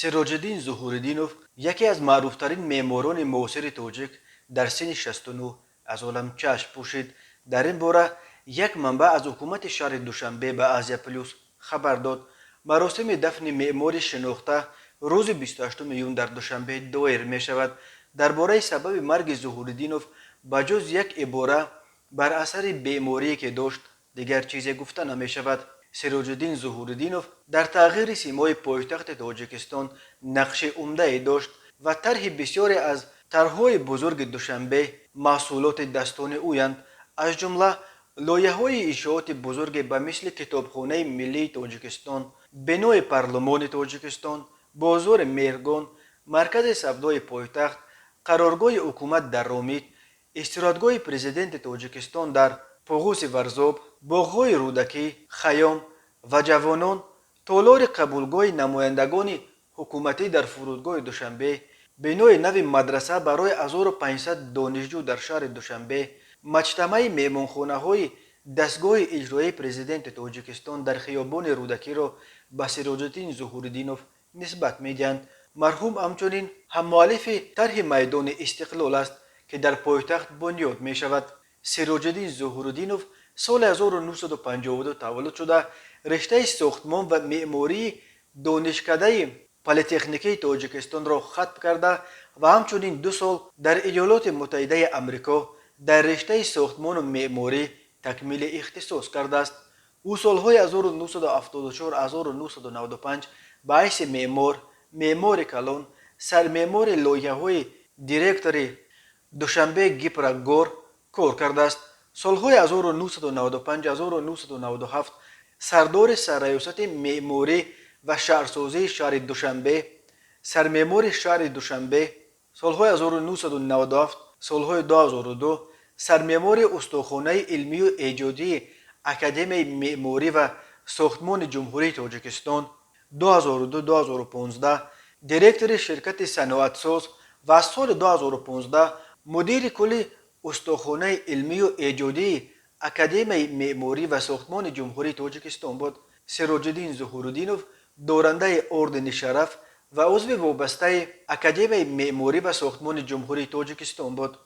سراج‌الدین ظهورالدینوف یکی از معروفترین معماران معاصر تاجیک در سن 69 از عالم چشم پوشید. در این باره یک منبع از حکومت شهر دوشنبه به آسیا پلوس خبر داد مراسم دفن معمار شناخته روز 28 میلیون در دوشنبه دایر می شود. درباره سبب مرگ ظهورالدینوف بجز یک عباره بر اثر بیماری که داشت دیگر چیزی گفته نمی شود. سراج‌الدین ظهورالدینوف در تغییر سیمای پایتخت تاجیکستان نقش عمده داشت و طرح بسیاری از طرح‌های بزرگ دوشنبه محصولات دستان اویند، از جمله لایحه‌های انشاءات بزرگ به مثل کتابخانه ملی تاجیکستان، بنای پارلمان تاجیکستان، بازار مهرگان، مرکز سودای پایتخت، قرارگاه حکومت در رامید، استرادگاه پرزیدنت تاجیکستان در پوغوس ورزاب، باغ‌های رودکی، خیام و جوانان، تالار قبولگاه نمایندگان حکومتی در فرودگاه دوشنبه، بنای نو مدرسه برای 1500 دانشجو در شهر دوشنبه، مجتمع مهمانخانه‌های دستگاه اجرایی پرزیدنت تاجیکستان در خیابان رودکی را به سراج‌الدین ظهورالدینوف نسبت می‌دهند. مرحوم همچنین هم مؤلف طرح میدان استقلال است که در پایتخت بنیاد می شود. سراج‌الدین ظهورالدینوف سال 1952 تولد شده رشته ساختمان و معماری دانشکده پلی‌تکنیکی تاجیکستان را ختم کرده و همچنین 2 سال در ایالات متحده آمریکا در رشته ساختمان و معماری تکمیل اختصاص کرده است. او سالهای 1974-1995 به حیث معمار کلان، سرمعمار لایحه‌های دیرکتور دوشنبه گیپرگور کار کرده است. سالهای 1995-1997 سردار سرریاست معماری و شهرسازی شهر دوشنبه، سرمعمار شهر دوشنبه. سالهای 1997 سالهای 2002 سرمعمار استخوانه علمی و ایجادی اکادمی معماری و ساختمان جمهوری تاجیکستان. 2002-2015 دیرکتور شرکت صنعتساز و از سال 2015 مدیر کل استخوانه علمی و ایجادی اکادمی معماری و ساختمان جمهوری تاجیکستان بود. سراج‌الدین ظهورالدینوف دارنده اردن شرف و عضو وابسته اکادمی معماری و ساختمان جمهوری تاجیکستان بود.